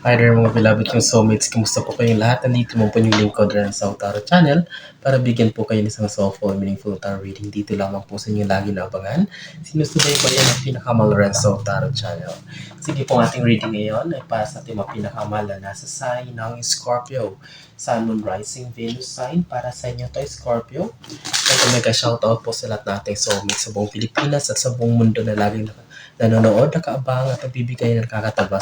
Hi there mga beloved kong soulmates, kumusta po kayong lahat? Nandito mo po yung lingkod rin sa Tarot Channel para bigyan po kayo ng isang soulful, meaningful tarot reading. Dito lamang po sa inyo lagi na abangan. Sinusubaybayan ang pinakamahal rin sa Tarot Channel. Sige po, ating reading ngayon ay para sa ating mga pinakamahal na nasa sign ng Scorpio. Sun, Moon, Rising, Venus sign para sa inyo to Scorpio. Ito mega shoutout po sa lahat nating soulmates sa buong Pilipinas at sa buong mundo na laging nanonood, nakaabang at nagbibigay ng nakakataba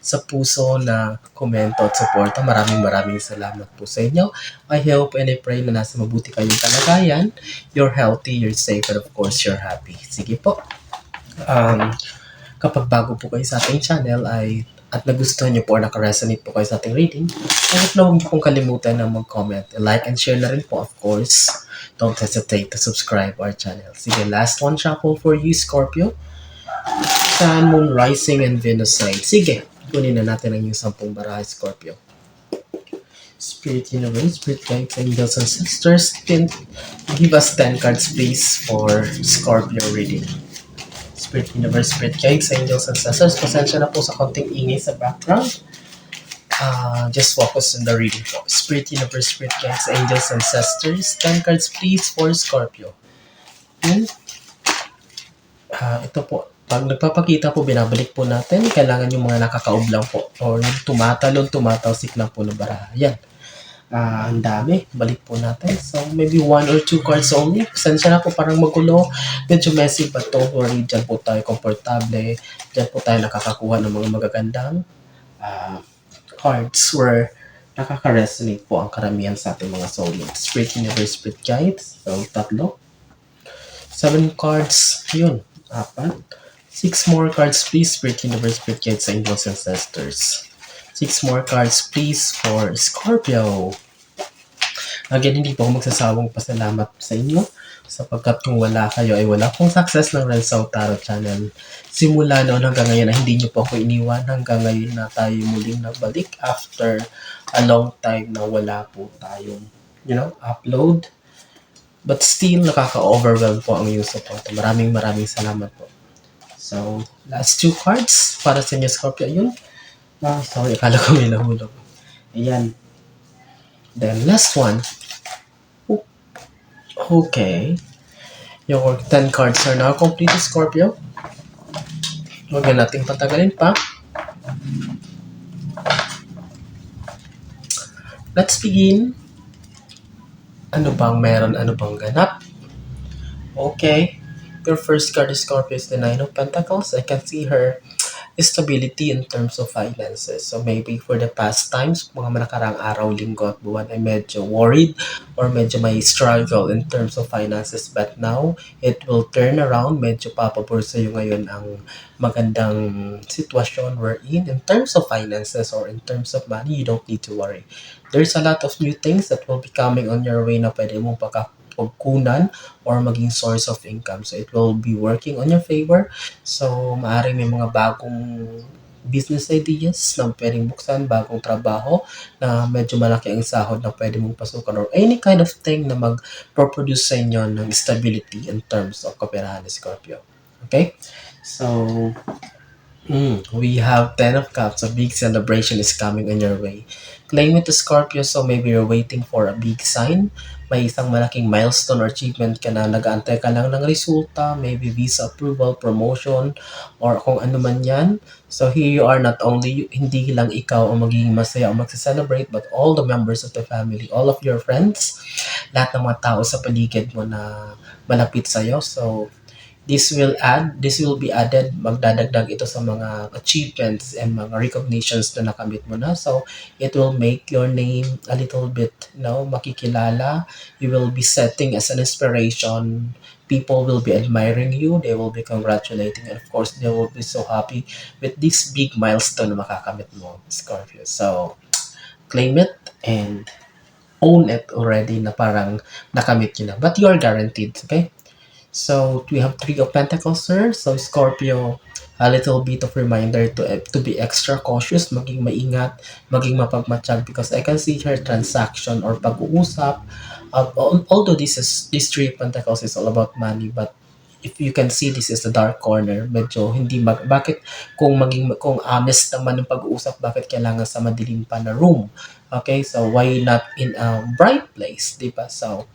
sa puso na komento at suporta. Maraming salamat po sa inyo. I hope and I pray na nasa mabuti kayong kalagayan. You're healthy, you're safe, and of course, you're happy. Sige po. Kapag bago po kayo sa ating channel at nagustuhan niyo po or nakaresonate po kayo sa ating reading, huwag niyo pong kalimutan na mag-comment, like and share na rin po, of course. Don't hesitate to subscribe our channel. Sige, last one shuffle for you, Scorpio. Sun, Moon, Rising, and Venus sign. Sige, kunin na natin ang yung 10 baraha, Scorpio. Spirit Universe, Spirit Guides, Angels, and Sisters, can give us 10 cards please for Scorpio reading. Spirit Universe, Spirit Guides, Angels, and Sisters, pasensya na po sa konting ingay sa background. Just focus on the reading po. Spirit Universe, Spirit Guides, Angels, and Sisters, 10 cards please for Scorpio. Ito po, pag nagpapakita po, binabalik po natin, kailangan yung mga nakakaublang po or yung tumatalsik lang po ng baraha. Yan. Ang dami. Balik po natin. So, maybe 1 or 2 cards only. Pasensya na po, parang magulo. Medyo messy, but don't worry. Diyan po tayo komportable. Diyan po tayo nakakakuha ng mga magagandang cards where nakaka-resonate po ang karamihan sa ating mga soulmates. Spirit Universe, Spirit Guides. So, 3. 7 cards. Yun. 4. 6 more cards please, Spirit Universe, Spirit Guides, Angels, and Sisters. 6 more cards please for Scorpio. Again, hindi po ako magsasawang pasalamat sa inyo sapagkat kung wala kayo ay wala pong success ng Rensau Tarot Channel. Simula noon hanggang ngayon na hindi nyo po ako iniwan, hanggang ngayon na tayo muling nagbalik after a long time na wala po tayong upload. But still, nakaka-overwhelm po ang yung support. Maraming salamat po. So, last 2 cards para sa inyo, Scorpio. Yun. Sorry, akala ko may nahulog. Ayan. Then, last one. Okay. Your 10 cards are now complete, Scorpio. Huwag na nating patagalin pa. Let's begin. Ano bang meron? Ano bang ganap? Okay. Your first card is Scorpio is the 9 of Pentacles. I can see her stability in terms of finances. So maybe for the past times, mga nakarang araw, linggo at buwan ay medyo worried or medyo may struggle in terms of finances. But now, it will turn around. Medyo papabor sa iyo ngayon ang magandang sitwasyon we're in terms of finances or in terms of money. You don't need to worry. There's a lot of new things that will be coming on your way na pwede mong pagkunan or maging source of income. So, it will be working on your favor. So, maaaring may mga bagong business ideas na pwedeng buksan, bagong trabaho na medyo malaki ang sahod na pwede mong pasukan or any kind of thing na mag-produce sa inyo ng stability in terms of kaperahan ni Scorpio. Okay? So, we have 10 of Cups. A big celebration is coming on your way. Claim it to Scorpio, so maybe you're waiting for a big sign. May isang malaking milestone or achievement ka na nag-aantay ka lang ng resulta, maybe visa approval, promotion, or kung ano man yan. So here you are, not only, hindi lang ikaw ang magiging masaya o magsa-celebrate, but all the members of the family, all of your friends, lahat ng mga tao sa paligid mo na malapit sa'yo. So, this will be added, magdadagdag ito sa mga achievements and mga recognitions na nakamit mo na. So, it will make your name a little bit, makikilala. You will be setting as an inspiration. People will be admiring you. They will be congratulating. And of course, they will be so happy with this big milestone na makakamit mo, Scorpio. So, claim it and own it already na parang nakamit nyo na. But you are guaranteed, okay? So, we have 3 of Pentacles, sir. So, Scorpio, a little bit of reminder to be extra cautious, maging maingat, maging mapagmatsyag because I can see her transaction or pag-uusap. Although this 3 of Pentacles is all about money, but if you can see, this is the dark corner. Medyo hindi bakit kung honest naman ng pag-uusap, bakit kailangan sa madilim pa na room? Okay, so why not in a bright place, 'di ba? So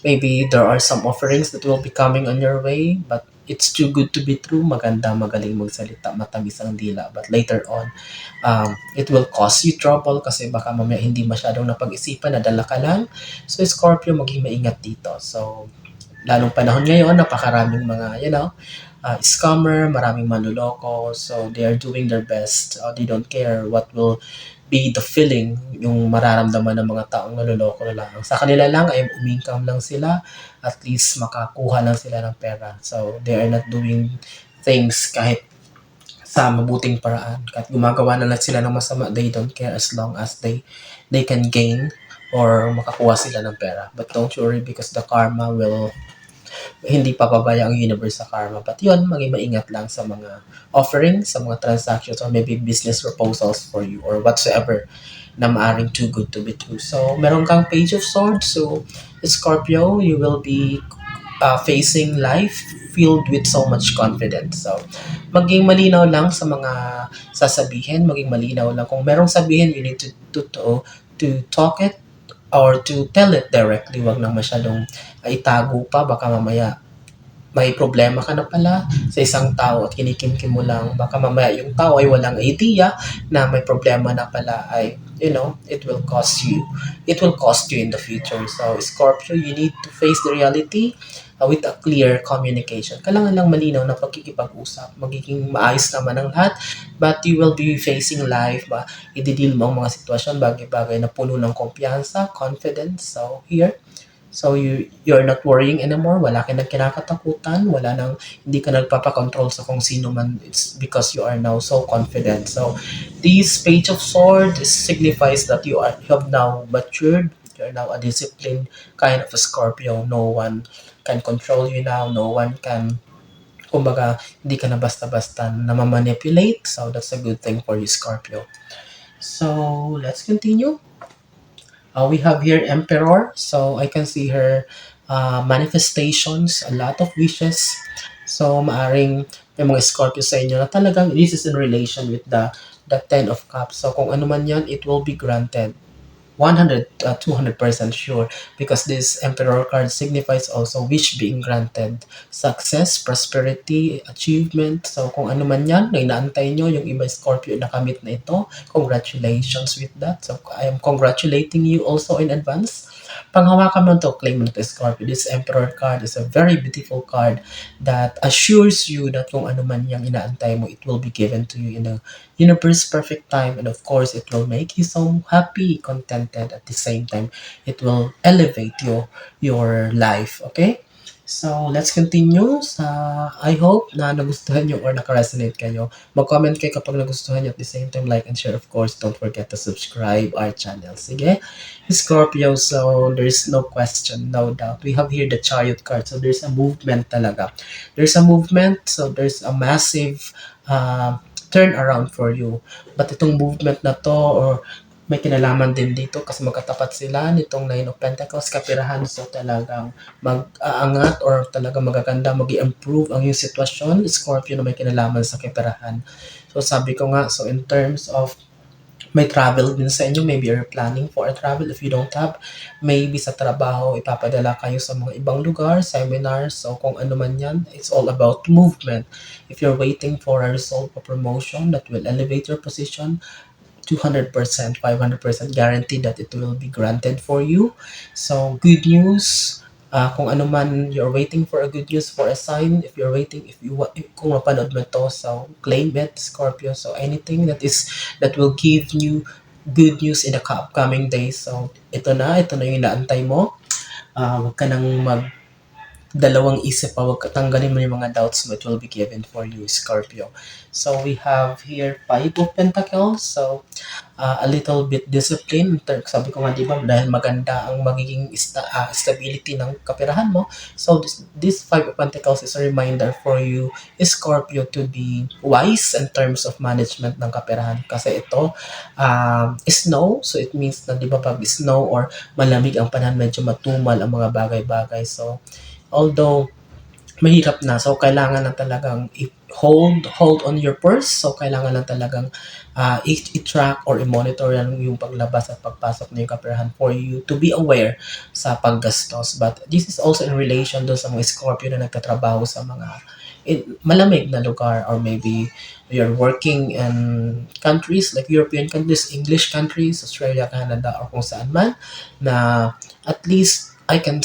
maybe there are some offerings that will be coming on your way, but it's too good to be true. Maganda, magaling magsalita, matamis ang dila. But later on, it will cause you trouble kasi baka mamaya hindi masyadong napag-isipan, nadala ka lang. So Scorpio, maging maingat dito. So lalong panahon ngayon, napakaraming mga, scammer, maraming manloloko. So they are doing their best. They don't care what will be the feeling, yung mararamdaman ng mga taong naloloko na lang. Sa kanila lang ay umingkam lang sila, at least makakuha lang sila ng pera. So they are not doing things kahit sa mabuting paraan. Kahit gumagawa na lang sila ng masama, they don't care as long as they can gain or makakuha sila ng pera. But don't worry, because the karma will, hindi papabaya ang universe sa karma. But yun, maging maingat lang sa mga offerings, sa mga transactions, or maybe business proposals for you or whatsoever na maaring too good to be true. So, meron kang Page of Swords. So, Scorpio, you will be facing life filled with so much confidence. So, maging malinaw lang sa mga sasabihin, maging malinaw lang. Kung merong sabihin, you need to talk it or to tell it directly. Wag nang masyadong itago pa, baka mamaya may problema ka na pala sa isang tao at kinikimkim mo lang. Baka mamaya yung tao ay walang idea na may problema na pala, ay, it will cost you in the future. So, Scorpio, you need to face the reality with a clear communication. Kailangan lang malinaw na pagkikipag-usap. Magiging maayos naman ang lahat, but you will be facing life, i-deal mo ang mga sitwasyon, bagay-bagay na puno ng kumpiyansa, confidence. So, here, so you're not worrying anymore, wala ka nang kinakatakutan, wala nang, hindi ka nagpapakontrol sa kung sino man. It's because you are now so confident. So this Page of Swords signifies that you have now matured, you're now a disciplined kind of a Scorpio. No one can control you now, no one can, kumbaga, hindi ka na basta-basta namamanipulate. So that's a good thing for you, Scorpio. So let's continue. We have here Emperor. So I can see her manifestations, a lot of wishes. So maaring may mga Scorpio sa inyo na talagang this is in relation with the Ten of Cups. So kung ano man yan, it will be granted. 200% sure, because this Emperor card signifies also wish being granted, success, prosperity, achievement. So kung ano man yan na inaantay nyo, yung iba Scorpio nakamit na ito, congratulations with that. So I am congratulating you also in advance. Panghawakan mo to, claim mo to, Scorpio. This Emperor card is a very beautiful card that assures you that kung ano man yung inaantay mo, it will be given to you in the universe perfect time, and of course it will make you so happy, contented. At the same time, it will elevate your life. Okay, so let's continue. I hope na nagustuhan nyo or nakaresonate kayo. Mag-comment kayo kapag nagustuhan nyo. At the same time, like and share. Of course, don't forget to subscribe our channel. Sige, Scorpio, so there's no question, no doubt. We have here the Chariot card. So there's a movement talaga. There's a movement. So there's a massive turn around for you. But itong movement na to, or may kinalaman din dito kasi magkatapat sila nitong Nine of Pentacles, kapirahan. So talagang mag-aangat or talagang magaganda, mag-i-improve ang yung sitwasyon, Scorpio, na may kinalaman sa kapirahan. So sabi ko nga, so in terms of may travel din sa inyo, maybe you're planning for a travel. If you don't have, maybe sa trabaho, ipapadala kayo sa mga ibang lugar, seminars. So kung ano man yan, it's all about movement. If you're waiting for a result of promotion that will elevate your position, 200%, 500% guaranteed that it will be granted for you. So good news. Kung ano man you're waiting for a good news, for a sign, if you're waiting, kung mapanood mo to, so claim it, Scorpio. So anything that will give you good news in the upcoming days. So ito na yung inaantay mo. Huwag ka nang dalawang isip pa, huwag tanggalin mo yung mga doubts mo, it will be given for you, Scorpio. So we have here Five of Pentacles. So a little bit discipline. Sabi ko nga, di ba, dahil maganda ang magiging stability ng kapirahan mo. So this Five of Pentacles is a reminder for you, Scorpio, to be wise in terms of management ng kapirahan. Kasi ito, snow. So it means na, di ba, pag snow or malamig ang panahon, medyo matumal ang mga bagay-bagay. So although mahirap na. So, kailangan na talagang hold on your purse. So, kailangan lang talagang i-track or i-monitor yan yung paglabas at pagpasok na yung kaperahan for you to be aware sa paggastos. But this is also in relation doon sa mga Scorpio na nagtatrabaho sa mga malamig na lugar, or maybe you're working in countries like European countries, English countries, Australia, Canada, or kung saan man, na at least I can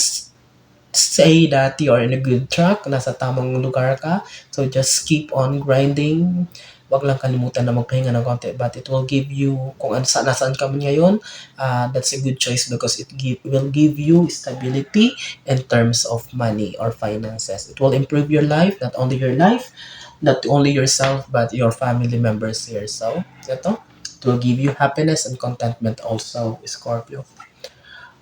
say that you are in a good track, nasa tamang lugar ka. So just keep on grinding. Wag lang kalimutan na magpahinga ng konti, but it will give you, kung nasaan ka man ngayon, that's a good choice because will give you stability in terms of money or finances. It will improve your life, not only yourself, but your family members here. So, ito, it will give you happiness and contentment also, Scorpio.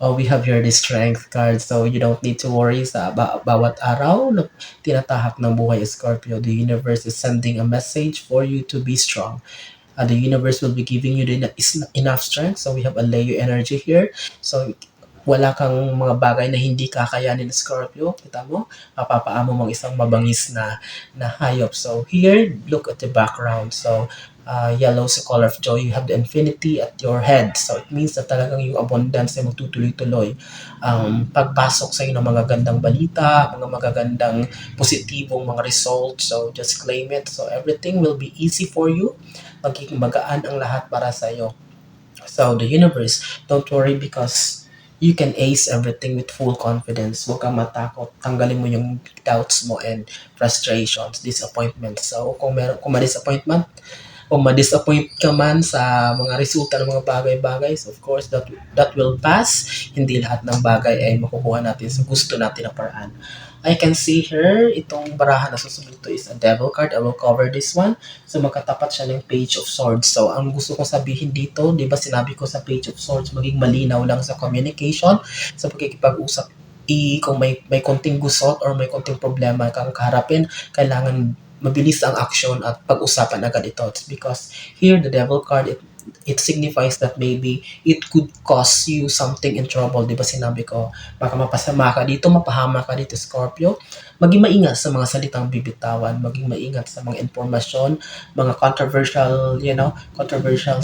Oh, we have here the strength card, so you don't need to worry sa bawat araw na tinatahak ng buhay, Scorpio. The universe is sending a message for you to be strong. The universe will be giving you enough strength. So we have a Leo energy here. So wala kang mga bagay na hindi kakayanin, Scorpio. Kita mo, mapapaamo mong isang mabangis na hayop. So here, look at the background. So yellow sa color of joy, you have the infinity at your head. So it means na talagang yung abundance ay magtutuloy-tuloy. Pagpasok sa iyo ng mga gandang balita, mga magagandang positibong mga results. So just claim it. So everything will be easy for you. Magiging magaan ang lahat para sa iyo. So the universe, don't worry because you can ace everything with full confidence. Huwag kang matakot. Tanggalin mo yung doubts mo and frustrations, disappointments. So kung ma-disappoint ka man sa mga resulta ng mga bagay-bagay, so of course that will pass. Hindi lahat ng bagay ay makukuha natin sa gusto natin na paraan. I can see here, itong barahan na susunod to is a devil card. I will cover this one. So magkatapat siya ng page of swords. So ang gusto kong sabihin dito, di ba sinabi ko sa page of swords, maging malinaw lang sa communication, sa pagkikipag-usap. Kung may konting gusot or may konting problema kang kaharapin, kailangan mabilis ang action at pag-usapan agad ito. It's because here, the devil card, it signifies that maybe it could cause you something in trouble. Di ba sinabi ko, baka mapasama ka dito, mapahama ka dito, Scorpio. Maging maingat sa mga salitang bibitawan, maging maingat sa mga informasyon, mga controversial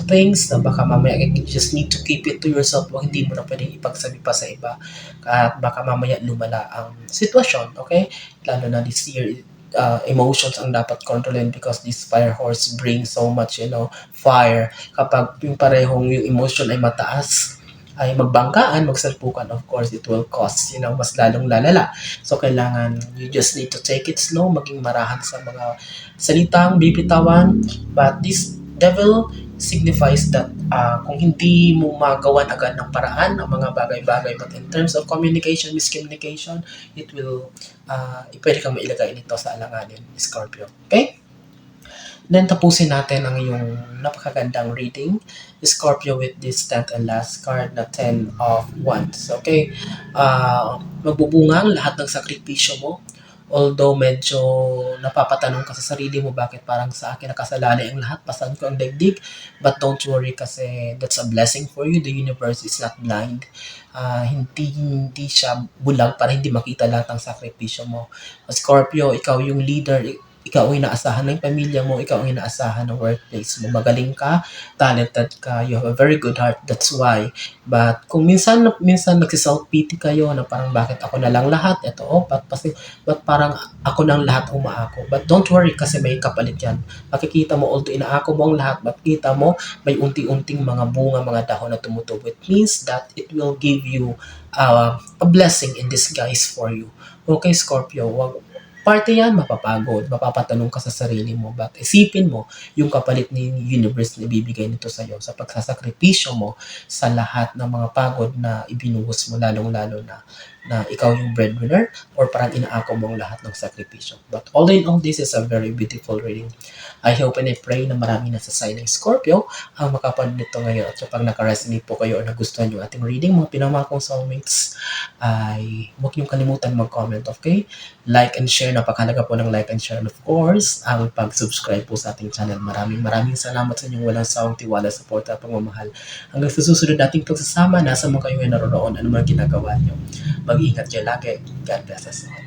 things na baka mamaya you just need to keep it to yourself. Hindi mo na pwedeng ipagsabi pa sa iba. At baka mamaya lumala ang sitwasyon, okay? Lalo na this year, emotions ang dapat kontrolin because this fire horse brings so much, fire. Kapag yung parehong yung emotion ay mataas, ay magbanggaan, magsalpukan, of course, it will cause, mas lalong lalala. So, kailangan, you just need to take it slow, maging marahan sa mga salitang bibitawan. But this devil signifies that kung hindi mo magawan agad ng paraan ang mga bagay-bagay, but in terms of communication, miscommunication, it will, pwede kang mailagay nito sa alanganin, Scorpio. Okay? Then, tapusin natin ang iyong napakagandang reading, Scorpio, with this 10th and last card na 10 of Wands. Okay? Magbubunga ang lahat ng sakripisyo mo. Although medyo napapatanong ka sa sarili mo, bakit parang sa akin nakasalalay ang lahat, pasan ko ang daigdig. But don't worry kasi that's a blessing for you. The universe is not blind. Hindi siya bulag para hindi makita lahat ng sakripisyo mo. Scorpio, ikaw yung leader, ikaw ang inaasahan ng pamilya mo, ikaw ang inaasahan ng workplace mo. Magaling ka, talented ka, you have a very good heart, that's why. But kung minsan nagsiself-pity kayo na parang bakit ako na lang lahat, ba't parang ako nang lahat umaako. But don't worry kasi may kapalit yan. Makikita mo, although inaako mo ang lahat, makikita mo may unti-unting mga bunga, mga dahon na tumutubo. It means that it will give you a blessing in disguise for you. Okay, Scorpio, parte yan, mapapagod, mapapatanong ka sa sarili mo, but isipin mo yung kapalit ni universe na ibibigay nito sa iyo sa pagsasakripisyo mo sa lahat ng mga pagod na ibinuhos mo, lalong-lalo na ikaw yung breadwinner or parang inaako mo ang lahat ng sakripisyo. But all in all, this is a very beautiful reading. I hope and I pray na marami na sa sign ng Scorpio ang makapanood nito ngayon. At kapag naka-resonate po kayo o nagustuhan yung ating reading, mga pinamahal kong soulmates, ay huwag niyong kalimutan mag-comment, okay? Like and share, napakahalaga po ng like and share. And of course, ang pag-subscribe po sa ating channel. Maraming salamat sa inyong walang sawang tiwala, support at pagmamahal. Hanggang sa susunod nating pagsasama, nasa mo kayo ay naroon, ano man ginagawa niyo. Mag-ingat kayo lagi. God bless us all.